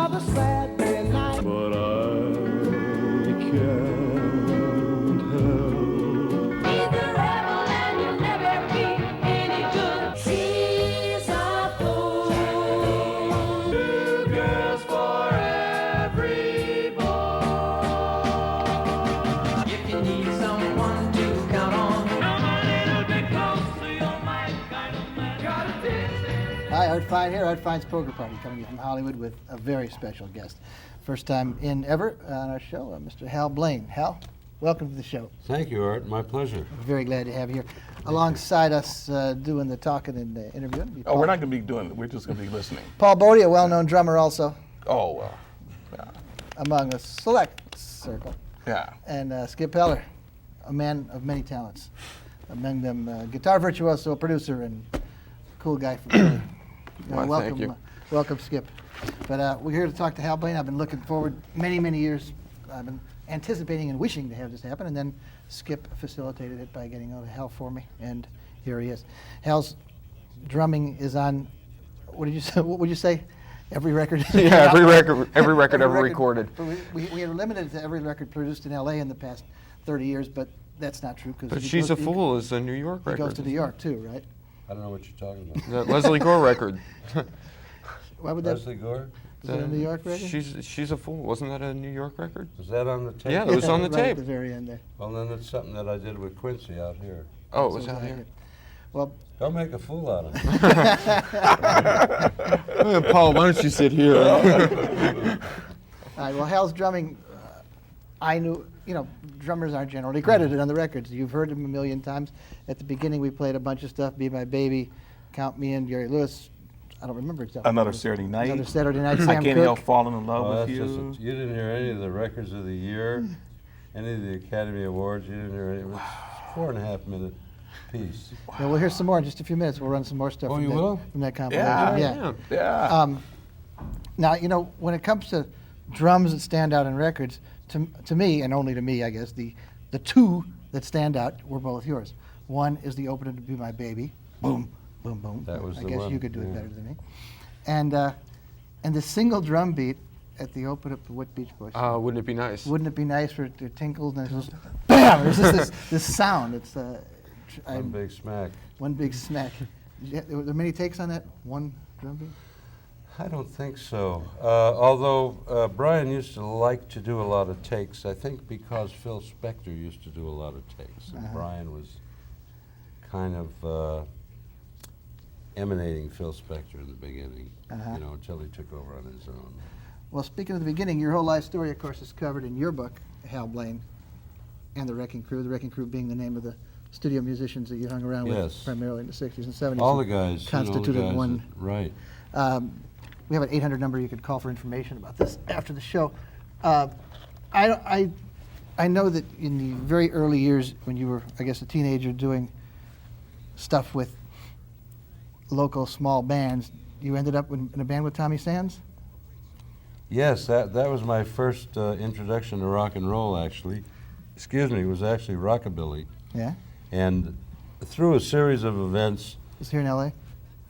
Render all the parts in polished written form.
of a Saturday night. But I can't help. He's a rebel and you'll never be any good. She's a fool. Two girls for every boy. If you need someone to count on, come a little bit close to your mic kind of man. Got a dance. Hi, Art Fein here, Art Fein's Poker Party, coming to you from Hollywood with a very special guest. First time in ever on our show, Mr. Hal Blaine. Hal, welcome to the show. Thank you, Art. My pleasure. We're very glad to have you here. Alongside us doing the talking and interviewing. Oh, we're not going to be doing it. We're just going to be listening. Paul Bodie, a well-known drummer also, Oh, well, among a select circle. yeah. And Skip Heller, a man of many talents. Among them, guitar virtuoso, a producer, and cool guy from Philly. Why, Welcome, thank you. Welcome, Skip. But we're here to talk to Hal Blaine. I've been looking forward many, many years. I've been anticipating and wishing to have this happen, and then Skip facilitated it by getting over Hal for me, and here he is. Hal's drumming is on. What did you say? What would you say? Every record. Yeah, every record ever recorded. But we are limited to every record produced in L.A. in the past 30 years, but that's not true because But She's a Fool is a New York He record. goes to New York too, right? I don't know what you're talking about. The Leslie Gore record. Why would that? Leslie Gore? Is that a New York record? She's a Fool. Wasn't that a New York record? Was that on the tape? Yeah, it was on the Right at tape. the very end there. Well, then it's something that I did with Quincy out here. Oh, it was So out I here. get- Well, Don't make a fool out of me. Paul, why don't you sit here? all right. Well, Hal's drumming. I knew. Drummers aren't generally credited on the records. You've heard him a million times. At the beginning, we played a bunch of stuff. Be My Baby, Count Me In, Jerry Lewis. I don't remember exactly. Another Saturday night. Another Saturday Night. I Sam can't Cooke. help falling in love Well, with that's you. just you didn't hear any of the records of the year, any of the Academy Awards. You didn't hear any. It was a 4.5 minute piece. Yeah, we'll hear some more in just a few minutes. We'll run some more stuff Oh, from, you that, will? from that compilation. Yeah. Yeah. Now, when it comes to drums that stand out in records, to me, and only to me, I guess, the two that stand out were both yours. One is the opener to Be My Baby. Boom, boom, boom. That was I the guess one, you could do it yeah. better than me. And the single drum beat at the open up to What Beach Boys? Wouldn't it be nice? Wouldn't it be nice for it to tinkle and it's just bam? There's just this sound. It's One big smack. one big smack. Were there many takes on that one drum beat? I don't think so. Although Brian used to like to do a lot of takes, I think because Phil Spector used to do a lot of takes, and Brian was kind of emanating Phil Spector in the beginning, until he took over on his own. Well, speaking of the beginning, your whole life story, of course, is covered in your book, Hal Blaine, and the Wrecking Crew. The Wrecking Crew being the name of the studio musicians that you hung around with Yes. primarily in the 60s and 70s. All and the guys constituted guys one. Right. We have an 800 number you could call for information about this after the show. I know that in the very early years when you were, I guess, a teenager doing stuff with local small bands, you ended up in a band with Tommy Sands? Yes, that was my first introduction to rock and roll, actually. Excuse me, it was actually rockabilly. Yeah? And through a series of events It's here in L.A.?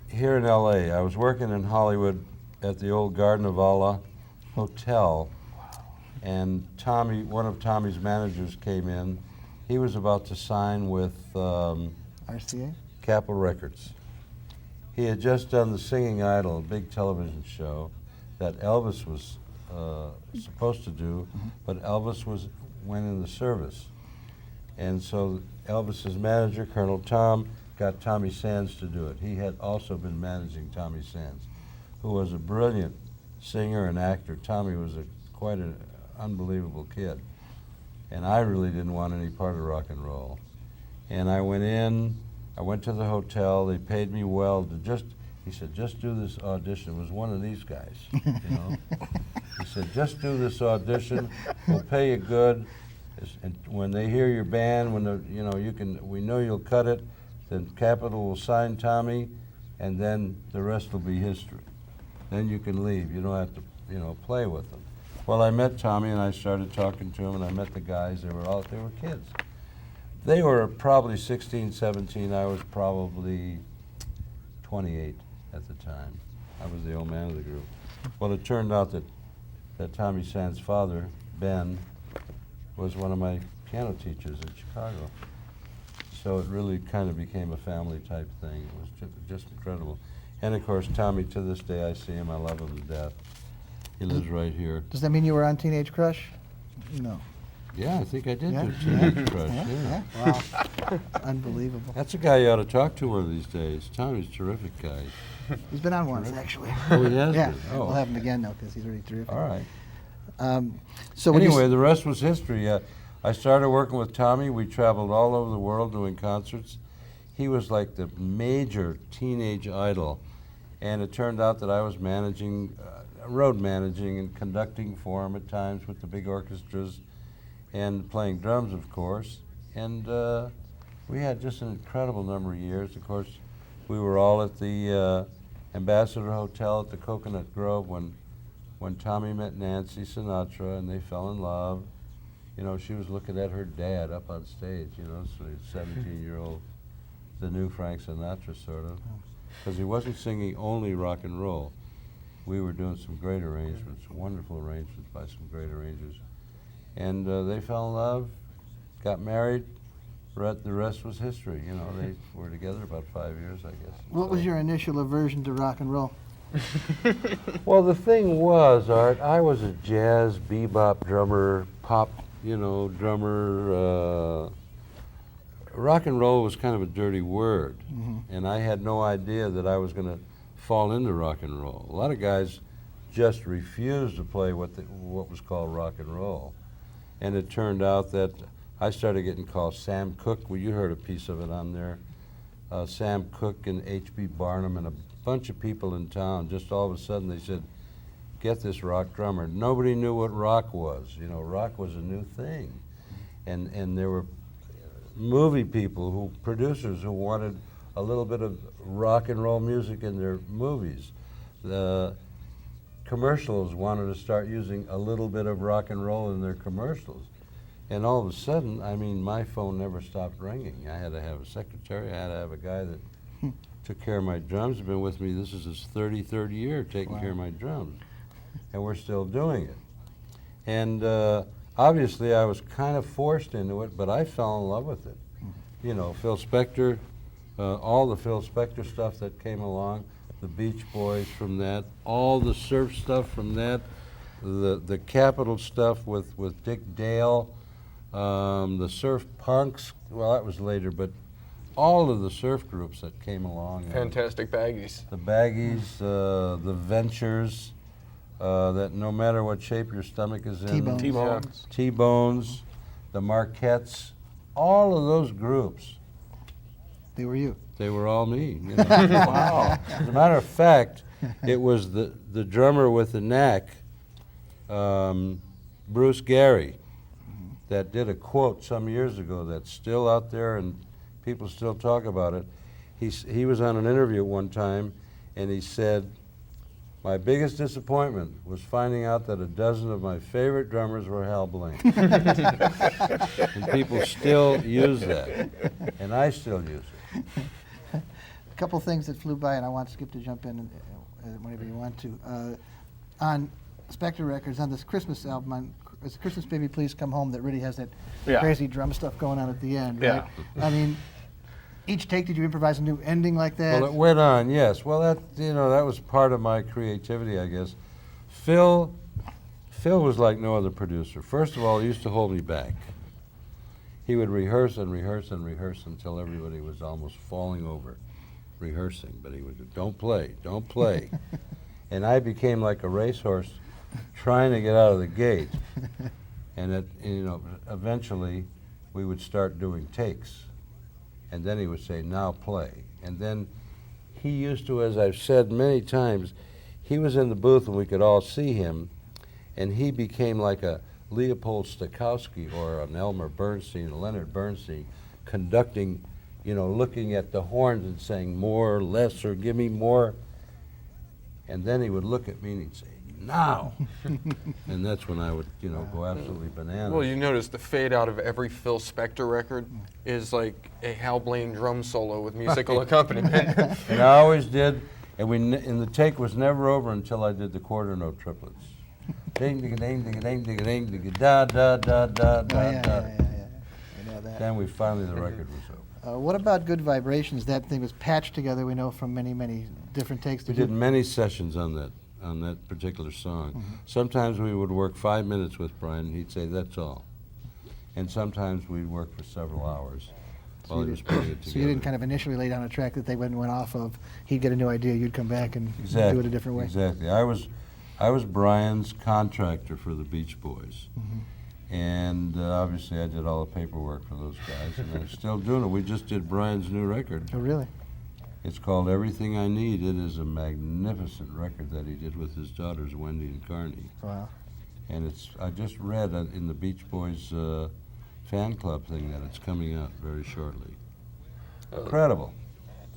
here in L.A., I was working in Hollywood at the old Garden of Allah Hotel, and Tommy, one of Tommy's managers, came in. He was about to sign with RCA? Campbell Records. He had just done The Singing Idol, a big television show that Elvis was supposed to do, but Elvis went in the service. And so Elvis's manager, Colonel Tom, got Tommy Sands to do it. He had also been managing Tommy Sands, who was a brilliant singer and actor. Tommy was quite an unbelievable kid. And I really didn't want any part of rock and roll. And I went to the hotel, they paid me well to he said, just do this audition. It was one of these guys, He said, just do this audition, we'll pay you good. And when they hear your band, we know you'll cut it, then Capitol will sign Tommy, and then the rest will be history. Then you can leave. You don't have to, play with them. Well, I met Tommy, and I started talking to him, and I met the guys. They were kids. They were probably 16, 17. I was probably 28 at the time. I was the old man of the group. Well, it turned out that that Tommy Sand's father, Ben, was one of my piano teachers in Chicago. So it really kind of became a family type thing. It was just incredible. And of course, Tommy, to this day, I see him, I love him to death. He lives right here. Does that mean you were on Teenage Crush? No. Yeah, I think I did Yeah? do Teenage Crush, Yeah? yeah. Wow. Unbelievable. That's a guy you ought to talk to one of these days. Tommy's a terrific guy. He's been on once, actually. Oh, he has Yeah, been? Oh. we'll have him again, though, because he's really terrific. All right. So when you Anyway, the rest was history. I started working with Tommy. We traveled all over the world doing concerts. He was like the major teenage idol. And it turned out that I was managing, road managing and conducting for him at times with the big orchestras and playing drums, of course. And we had just an incredible number of years. Of course, we were all at the Ambassador Hotel at the Coconut Grove when Tommy met Nancy Sinatra and they fell in love. You know, she was looking at her dad up on stage, you know, so he's 17-year-old, the new Frank Sinatra, sort of. Because he wasn't singing only rock and roll. We were doing some great arrangements, wonderful arrangements by some great arrangers. And they fell in love, got married. The rest was history. You know, they were together about 5 years, I guess. What was your initial aversion to rock and roll? Well, the thing was, Art, I was a jazz, bebop drummer, pop, you know, drummer. Rock and roll was kind of a dirty word, and I had no idea that I was going to fall into rock and roll. A lot of guys just refused to play what was called rock and roll, and it turned out that I started getting called Sam Cooke. Well, you heard a piece of it on there. Sam Cooke and H.B. Barnum and a bunch of people in town, just all of a sudden they said, get this rock drummer. Nobody knew what rock was. You know, rock was a new thing. And there were movie people, producers who wanted a little bit of rock and roll music in their movies. The commercials wanted to start using a little bit of rock and roll in their commercials. And all of a sudden, I mean, my phone never stopped ringing. I had to have a secretary. I had to have a guy that took care of my drums. He's been with me. This is his 33rd year taking care of my drums. And we're still doing it. And obviously, I was kind of forced into it, but I fell in love with it. You know, Phil Spector, all the Phil Spector stuff that came along, the Beach Boys from that, all the surf stuff from that, the Capitol stuff with Dick Dale, the surf punks, well, that was later, but all of the surf groups that came along. Fantastic Baggies. The Baggies, the Ventures, that no matter what shape your stomach is in. T-Bones. T-Bones. T-Bones, the Marquettes, all of those groups, They were you. they were all me. You know. Wow. As a matter of fact, it was the drummer with the knack, Bruce Gary, that did a quote some years ago that's still out there and people still talk about it. He was on an interview one time and he said, my biggest disappointment was finding out that a dozen of my favorite drummers were Hal Blaine. And people still use that, and I still use it. A couple things that flew by, and I want Skip to jump in whenever you want to. On Spector Records, on this Christmas album, it's Christmas Baby Please Come Home, that really has that crazy drum stuff going on at the end, right? I mean, each take, did you improvise a new ending like that? Well, it went on, yes. Well, that was part of my creativity, I guess. Phil was like no other producer. First of all, he used to hold me back. He would rehearse and rehearse and rehearse until everybody was almost falling over rehearsing. But he would go, don't play, don't play. And I became like a racehorse trying to get out of the gate. And eventually we would start doing takes. And then he would say, now play. And then he used to, as I've said many times, he was in the booth and we could all see him, and he became like a Leopold Stokowski or an Elmer Bernstein, a Leonard Bernstein, conducting, looking at the horns and saying more, less, or give me more. And then he would look at me and he'd say, now. And that's when I would, go absolutely bananas. Well, you notice the fade out of every Phil Spector record is like a Hal Blaine drum solo with musical accompaniment. And I always did, and the take was never over until I did the quarter note triplets. Ding, ding, ding, ding, ding, ding, ding, ding, da, da, da, da, Oh, da, yeah, da. yeah. I know that. Then finally the record was over. What about Good Vibrations? That thing was patched together, we know, from many, many different takes. We did many sessions on that particular song. Sometimes we would work 5 minutes with Brian, and he'd say, that's all. And sometimes we'd work for several hours while he was putting it together. So you didn't kind of initially lay down a track that they went off of. He'd get a new idea, you'd come back and do it a different way. Exactly. I was Brian's contractor for the Beach Boys. And obviously I did all the paperwork for those guys, and I'm still doing it. We just did Brian's new record. Oh, really? It's called Everything I Need. It is a magnificent record that he did with his daughters, Wendy and Carney. Wow. And I just read in the Beach Boys fan club thing that it's coming out very shortly. Incredible.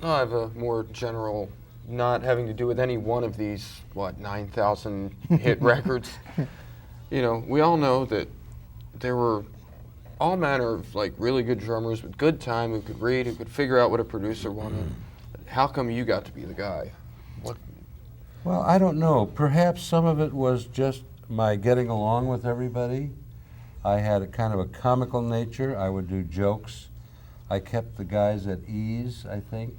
I have a more general, not having to do with any one of these, 9,000 hit records. You know, we all know that there were all manner of really good drummers with good time who could read, who could figure out what a producer wanted. How come you got to be the guy? Well, I don't know. Perhaps some of it was just my getting along with everybody. I had a kind of a comical nature. I would do jokes. I kept the guys at ease, I think.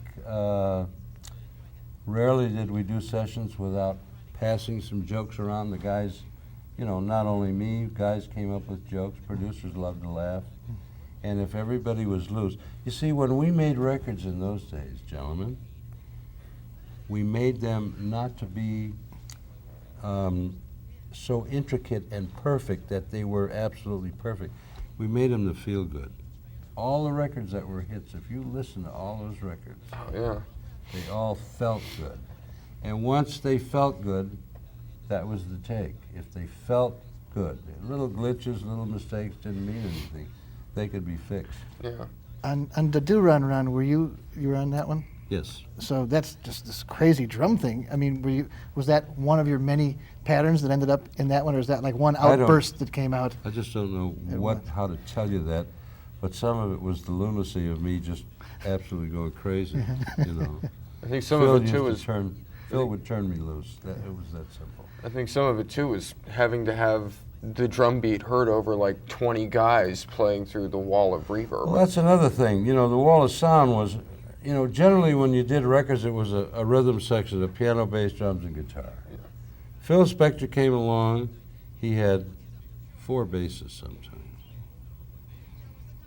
Rarely did we do sessions without passing some jokes around. The guys, not only me, guys came up with jokes. Producers loved to laugh. And if everybody was loose. You see, when we made records in those days, gentlemen, we made them not to be so intricate and perfect that they were absolutely perfect. We made them to feel good. All the records that were hits, if you listen to all those records, they all felt good. And once they felt good, that was the take. If they felt good, little glitches, little mistakes didn't mean anything. They could be fixed. Yeah. On the Do Run Run, you were on that one? Yes. So that's just this crazy drum thing. I mean, was that one of your many patterns that ended up in that one, or is that like one outburst that came out? I just don't know how to tell you that, but some of it was the lunacy of me just absolutely going crazy. I think some of it too is Phil would turn me loose. It was that simple. I think some of it too is having to have the drum beat heard over 20 guys playing through the wall of reverb. Well, that's another thing. The wall of sound was, generally when you did records, it was a rhythm section, a piano, bass, drums, and guitar. Yeah. Phil Spector came along. He had 4 basses sometimes,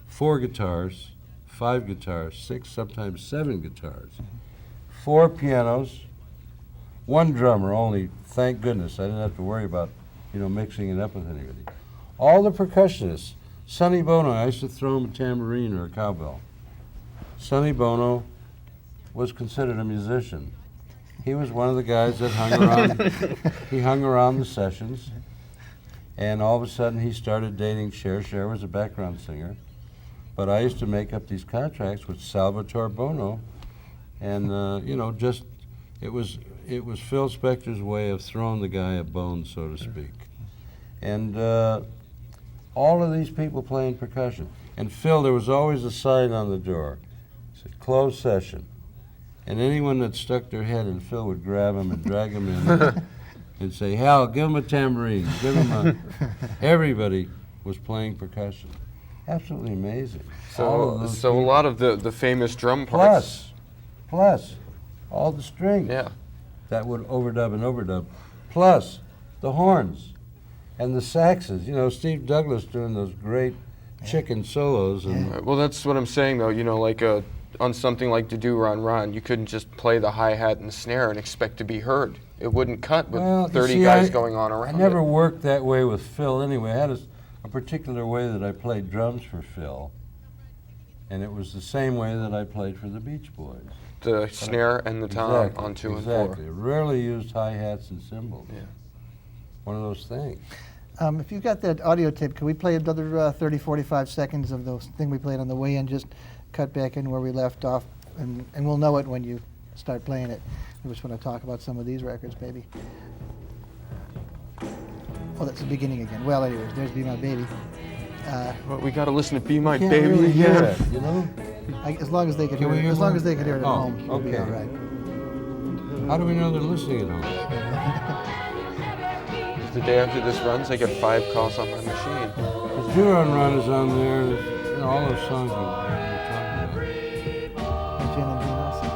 4 guitars, 5 guitars, 6, sometimes 7 guitars, 4 pianos, 1 drummer only. Thank goodness I didn't have to worry about mixing it up with anybody. All the percussionists, Sonny Bono, I used to throw him a tambourine or a cowbell. Sonny Bono was considered a musician. He was one of the guys that hung around. He hung around the sessions, and all of a sudden he started dating Cher. Cher was a background singer, but I used to make up these contracts with Salvatore Bono, and it was Phil Spector's way of throwing the guy a bone, so to speak. And all of these people playing percussion. And Phil, there was always a sign on the door. It said, closed session. And anyone that stuck their head in, Phil would grab him and drag him in and say, Hal, give him a tambourine, give him a... Everybody was playing percussion. Absolutely amazing. So a lot of the famous drum parts. Plus, all the strings. Yeah. That would overdub and overdub, plus the horns and the saxes. Steve Douglas doing those great chicken solos. And Well, that's what I'm saying, though. On something like the Do Run Run, you couldn't just play the hi-hat and the snare and expect to be heard. It wouldn't cut with 30 guys going on around I never it. worked that way with Phil anyway. I had a particular way that I played drums for Phil, and it was the same way that I played for the Beach Boys. The snare and the tom on 2 and 4. Exactly. Rarely used hi-hats and cymbals. Yeah. One of those things. If you've got that audio tape, can we play another 30, 45 seconds of the thing we played on the way in? Just cut back in where we left off, and we'll know it when you start playing it. We just want to talk about some of these records, baby. Oh, that's the beginning again. Well, anyways, there's Be My Baby. Well, we got to listen to Be My Can't Baby really hear again. it, As long as they could Can hear we it. hear As long one? as they could hear it at Oh, home, we'll be okay. all right. How do we know they're listening at home? the day after this runs, I get 5 calls on my machine. The Huron Run is on there. You know, all those songs we were talking about. Jane and Dean also.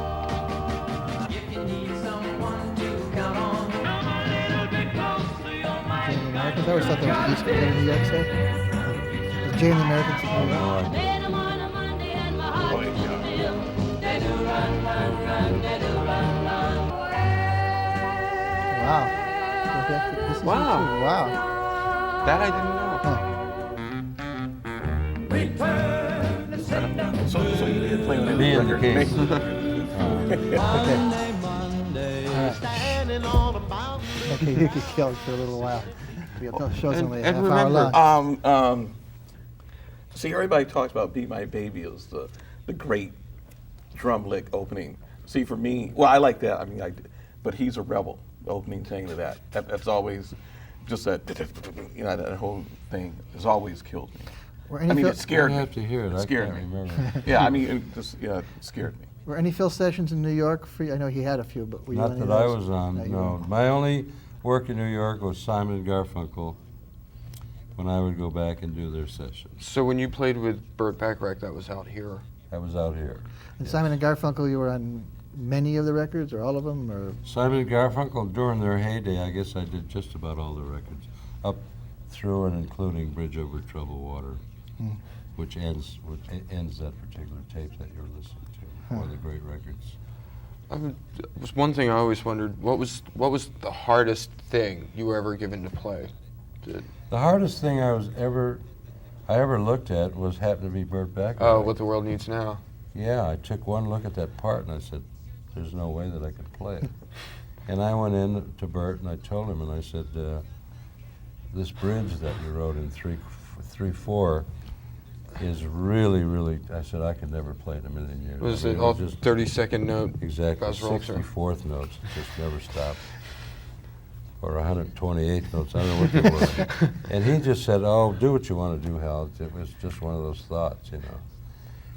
If you need someone to count on, come a little bit close to your mic. Jane and the Americans. I always thought that was East Coast, New York side. Was Jane and the Americans? No idea. Oh, yeah. They do run, run, run, they do run, run. Wow. Okay, this is Wow. it too. Wow. That I didn't know. Huh. So you did play on that Me and the record. Kings. Okay, you could kill it for a little while. We got those shows And- only a and half hour remember, long. See, everybody talks about "Be My Baby" as the great drum lick opening. See, for me, well, I like that. I mean, but he's a rebel. The opening thing to that. That's always just that. You know, that whole thing has always killed me. Were I any, mean, Phil, it scared I me. have to hear it. I Scared can't me. remember. Yeah, I mean, it just it scared me. were any Phil sessions in New York for you? I know he had a few, but were you on Not any of that I those? was on, you no. weren't. My only work in New York was Simon and Garfunkel when I would go back and do their sessions. So when you played with Burt Bacharach, that was out here. I was out here. And Simon and Garfunkel, you were on many of the records, or all of them, or Simon and Garfunkel, during their heyday, I guess I did just about all the records, up through and including Bridge Over Troubled Water, which ends that particular tape that you're listening to, one of the great records. Was one thing I always wondered, what was the hardest thing you were ever given to play? The hardest thing I ever looked at was happened to be Burt Bacharach. Oh, What the World Needs Now. Yeah, I took one look at that part and I said, there's no way that I could play it. And I went in to Burt and I told him, and I said, this bridge that you wrote in 3/4 is really, really, I said, I could never play it in a million years. Was I it mean, all just 30-second note? exactly Buzz roll through? 64th notes that just never stopped. Or 128 notes, I don't know what they were. And he just said, oh, do what you want to do, Hal. It was just one of those thoughts, you know.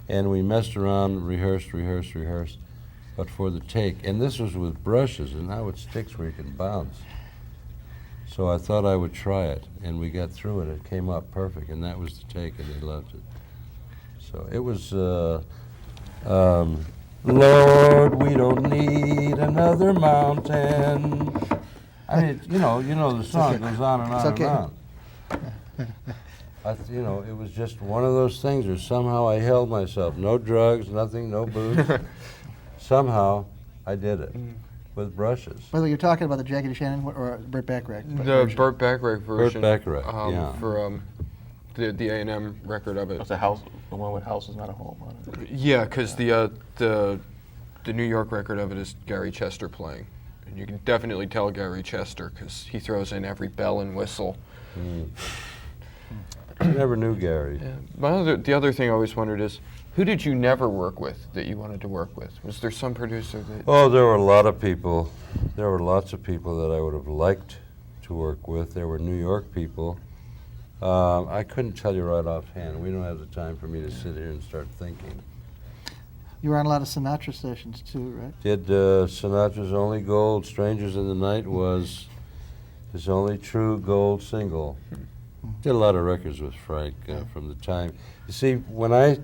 And we messed around, rehearsed. But for the take, and this was with brushes, and now it sticks where you can bounce. So I thought I would try it, and we got through it. It came out perfect, and that was the take, and they loved it. So it was, Lord, we don't need another mountain. I mean, you know the song goes on and on okay. and on. It was just one of those things where somehow I held myself. No drugs, nothing, no booze. Somehow I did it with brushes. by the way, you're talking about the Jackie DeShannon or Burt Bacharach? The version. Burt Bacharach version. Bacharach, yeah. For the A&M record of it. That's the house, the one with "House Is Not a Home" on it. Yeah, because the New York record of it is Gary Chester playing, and you can definitely tell Gary Chester because he throws in every bell and whistle. I never knew Gary. Yeah. The other thing I always wondered is, who did you never work with that you wanted to work with? Was there some producer that? Oh, there were a lot of people. There were lots of people that I would have liked to work with. There were New York people. I couldn't tell you right offhand. We don't have the time for me to sit here and start thinking. You were on a lot of Sinatra sessions too, right? Did Sinatra's Only Gold, Strangers in the Night was his only true gold single. Did a lot of records with Frank from the time. You see, when I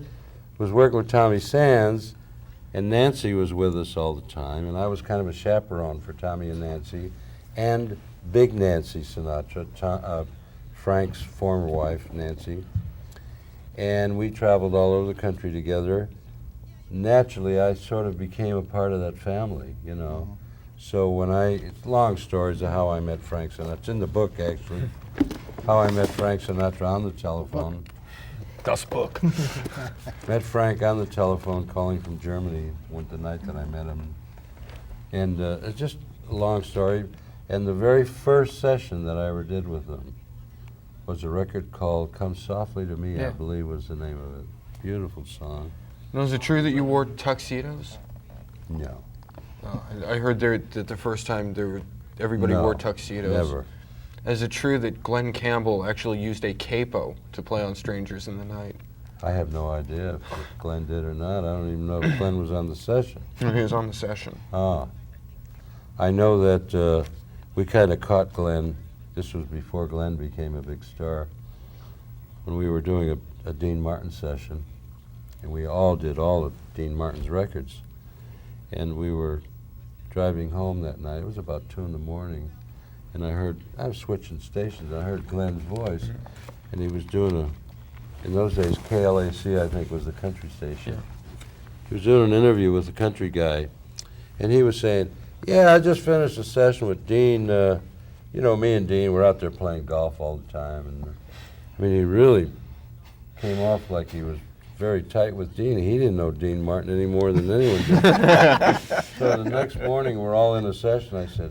was working with Tommy Sands, and Nancy was with us all the time, and I was kind of a chaperone for Tommy and Nancy, and Big Nancy Sinatra, Frank's former wife, Nancy. And we traveled all over the country together. Naturally, I sort of became a part of that family, you know. So it's long stories of how I met Frank Sinatra. It's in the book, actually. How I met Frank Sinatra on the telephone. Das Book. Met Frank on the telephone calling from Germany the night that I met him. And it's just a long story. And the very first session that I ever did with him was a record called Come Softly to Me, I believe was the name of it. Beautiful song. Now, is it true that you wore tuxedos? No. I heard that the first time everybody No, wore tuxedos. Never. Is it true that Glen Campbell actually used a capo to play on Strangers in the Night? I have no idea if Glenn did or not. I don't even know if Glenn was on the session. He was on the session. I know that we kind of caught Glenn This was before Glen became a big star. When we were doing a Dean Martin session, and we all did all of Dean Martin's records, and we were driving home that night. It was about 2 in the morning, and I was switching stations. I heard Glen's voice, and he was doing in those days, KLAC, I think, was the country station. Yeah. He was doing an interview with a country guy, and he was saying, yeah, I just finished a session with Dean. You know, me and Dean, we're out there playing golf all the time. And I mean, he really came off like he was very tight with Dean. He didn't know Dean Martin any more than anyone did. So the next morning, we're all in a session. I said,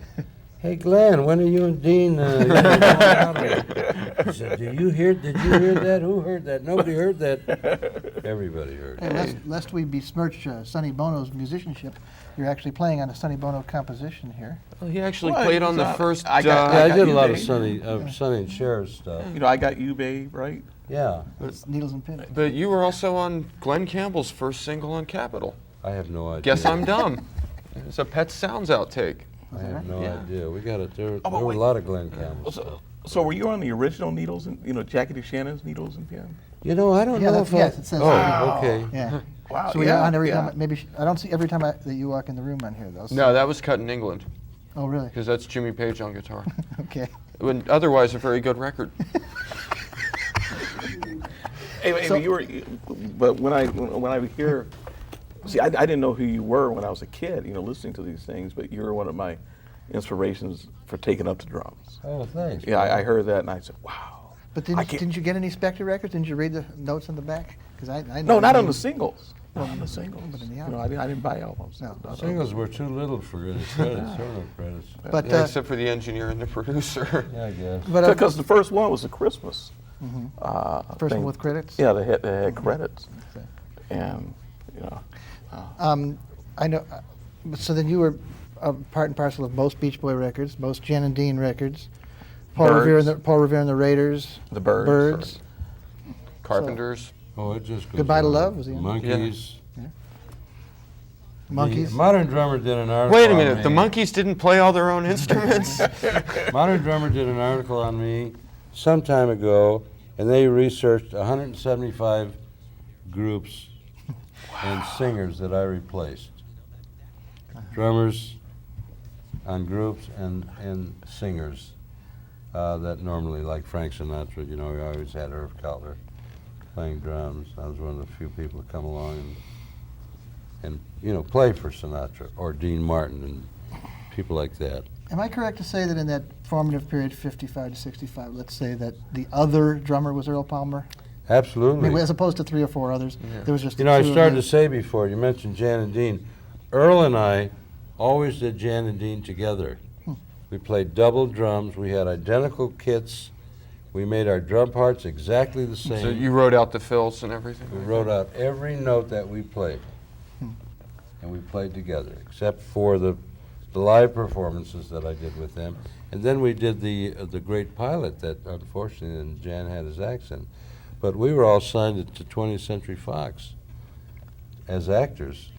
hey, Glen, when are you and Dean going out here? He said, did you hear that? Who heard that? Nobody heard that. Everybody heard Hey, it. lest we besmirch Sonny Bono's musicianship, you're actually playing on a Sonny Bono composition here. Well, he actually Well, played on the it's, first. I got- Yeah, I did a you, lot of babe. Sonny and Cher's stuff. You know, I Got You, Babe, right? Yeah, It's Needles and Pins. But you were also on Glen Campbell's first single on Capitol. I have no idea. Guess I'm dumb. It's a Pet Sounds outtake. I have no Yeah. idea. We got it. There but were a wait. lot of Glen Campbell stuff. So were you on the original Needles and, Jackie DeShannon's Needles and Pins? You know, I don't Yeah, know that's, if yes, it says. Oh, okay. Yeah. Wow, So we're yeah, on every yeah. time. Maybe I don't see every time that you walk in the room on here though. No, that was cut in England Oh really? because that's Jimmy Page on guitar. Okay. When otherwise a very good record. Hey, So- you were, but when I would hear, see, I didn't know who you were when I was a kid, listening to these things, but you're one of my inspirations for taking up the drums. Oh, thanks. Yeah, I heard that and I said, wow. But I can't- didn't you get any Spector records? Didn't you read the notes on the back? Because I No, know not you- on the singles. Not on the singles. but in the I didn't buy albums. No. Singles were too little for credits. Credits. But Yeah, except for the engineer and the producer. Yeah, I guess. but Because the first one was a Christmas. first thing. one with credits. Yeah, they had credits. Okay. And, I know. So then you were part and parcel of most Beach Boy records, most Jan and Dean records, Paul Revere and the Raiders, The Byrds. Birds. Carpenters. Oh, it just goes Goodbye to on. Love, was he in? Monkeys. Monkeys. The Modern Drummer did an article Wait a on minute, me. the Monkeys didn't play all their own instruments? Modern Drummer did an article on me some time ago, and they researched 175 groups and singers that I replaced. Drummers on groups and singers that normally, like Frank Sinatra, we always had Irv Cutler playing drums. I was one of the few people to come along and play for Sinatra or Dean Martin and people like that. Am I correct to say that in that formative period, 55 to 65, let's say that the other drummer was Earl Palmer? I Absolutely. mean, as opposed to 3 or 4 others, there was just. You know, I the two of started you. to say before, you mentioned Jan and Dean. Earl and I always did Jan and Dean together. We played double drums. We had identical kits. We made our drum parts exactly the same. So you wrote out the fills and everything? We wrote out every note that we played. And we played together, except for the live performances that I did with them. And then we did the great pilot that, unfortunately, and Jan had his accent. But we were all signed to 20th Century Fox as actors.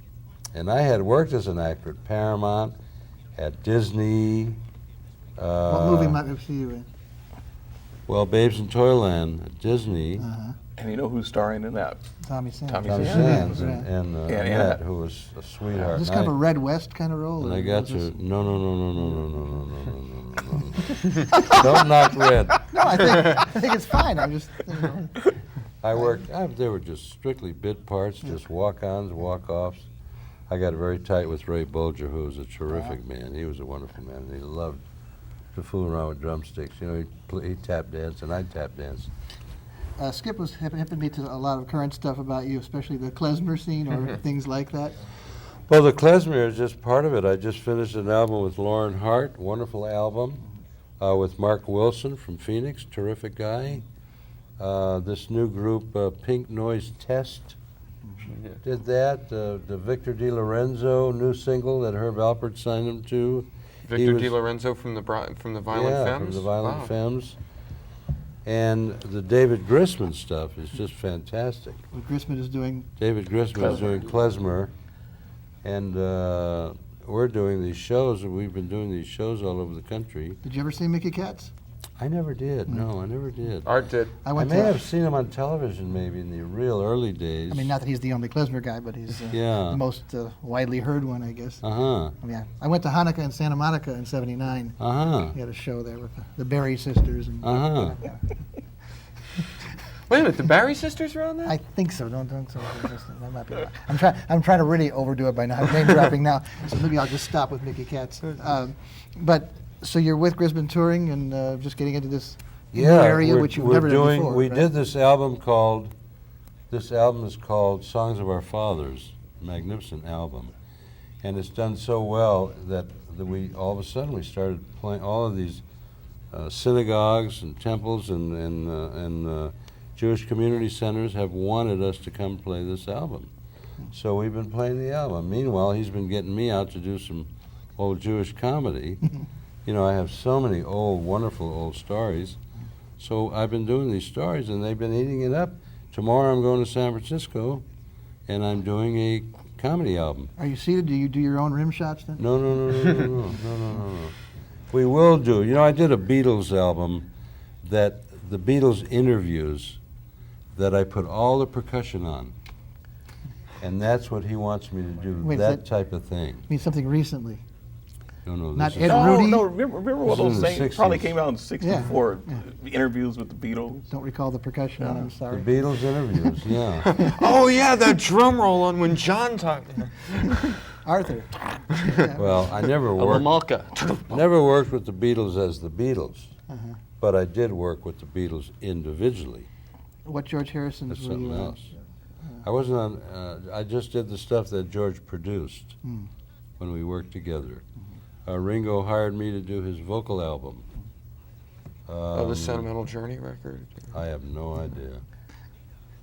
And I had worked as an actor at Paramount, at Disney. What movie might we see you in? Well, Babes in Toyland at Disney. and you know who's starring in that? Tommy Sands. Tommy Tommy Sands. Sands and Yeah, Annette, Annette. who was a sweetheart. Is this And kind of a I- Red West kind of role? And or I got was this- to no. Don't knock Red. No, I think it's fine. I'm just. I worked. They were just strictly bit parts, just walk-ons, walk-offs. I got very tight with Ray Bolger, who was a terrific man. He was a wonderful man, and he loved to fool around with drumsticks. He tap danced, and I'd tap dance. Skip was hipping me to a lot of current stuff about you, especially the klezmer scene or things like that. Well, the klezmer is just part of it. I just finished an album with Lauren Hart, wonderful album, with Mark Wilson from Phoenix, terrific guy. This new group, Pink Noise Test, did that. The Victor DiLorenzo new single that Herb Alpert signed him to. Victor was- DiLorenzo from the Violent yeah, Femmes? from the Violent Wow. Femmes. And the David Grisman stuff is just fantastic. What Grisman is doing. David Grisman is doing klezmer, and we're doing these shows, and we've been doing these shows all over the country. Did you ever see Mickey Katz? I never did. No, I never did. Art did. I I went may to. have seen him on television maybe in the real early days. I mean, not that he's the only klezmer guy, but he's Yeah. the most widely heard one, I guess. Uh-huh. I mean, I went to Hanukkah in Santa Monica in '79. Uh-huh. He had a show there with the Berry sisters. And, Uh-huh. Wait a minute, the Barry sisters were on that? I think so. Don't. That might be wrong. I'm trying to really overdo it by now. I'm name dropping now, so maybe I'll just stop with Mickey Katz. But so you're with Grisman Touring and just getting into this new area, we're- which you've we're never done doing, before. We right? did this album called, this album is called Songs of Our Fathers, magnificent album. And it's done so well that we, all of a sudden, we started playing all of these synagogues and temples and Jewish community centers have wanted us to come play this album. So we've been playing the album. Meanwhile, he's been getting me out to do some old Jewish comedy. You know, I have so many old, wonderful old stories. So I've been doing these stories, and they've been eating it up. Tomorrow I'm going to San Francisco, and I'm doing a comedy album. Are you seated? Do you do your own rim shots then? No. We will do. You know, I did a Beatles album that the Beatles interviews that I put all the percussion on. And that's what he wants me to do, Wait, is that that- type of thing. I mean something recently. No, Not this Ed is, Rudy? No, remember all This is in those the things? Probably 60s. came out in '64. The interviews with the Beatles. Don't recall the percussion on. I'm the sorry. Beatles interviews, yeah. Oh yeah, that drum roll on when John talked. Arthur. Well, I never A worked Lamalka. with the Beatles as the Beatles, but I did work with the Beatles individually. What George Harrison's That's were you something on? else. I wasn't on, I just did the stuff that George produced when we worked together. Ringo hired me to do his vocal album. Oh, the Sentimental Journey record. I have no idea.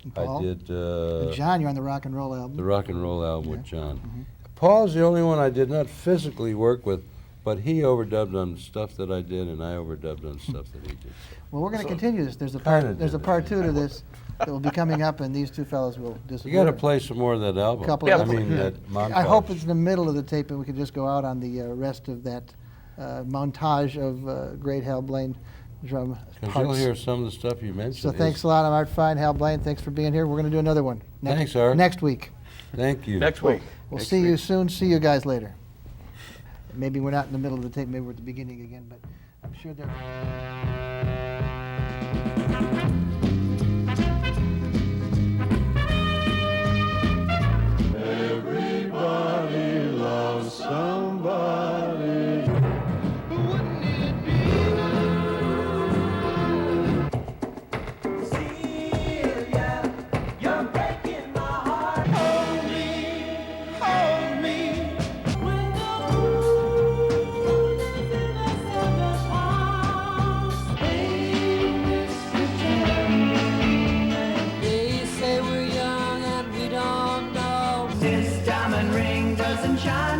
And Paul? I did And John, you're on the rock and roll album. the rock and roll album with John. Paul's the only one I did not physically work with, but he overdubbed on stuff that I did, and I overdubbed on stuff that he did. Well, we're going to continue this. There's a Kinda part. There's a did part it. 2 to this that will be coming up, and these two fellows will disappear. You got to play some more of that album. Couple Yeah, of I mean, that montage. I hope it's in the middle of the tape, and we can just go out on the rest of that montage of great Hal Blaine drum Because you'll parts. hear some of the stuff you mentioned. So thanks a lot. I'm Art Fein, Hal Blaine. Thanks for being here. We're going to do another one. Thanks, Art. Next week. Thank you. Next week. We'll Next see you week. soon. See you guys later. Maybe we're not in the middle of the tape. Maybe we're at the beginning again, but I'm sure there. Everybody loves somebody. Celia, you're breaking my heart. Hold me, hold me. When the moon is in a silver palm, hey, Mr. Gentleman. They say we're young and we don't know. This diamond ring doesn't shine.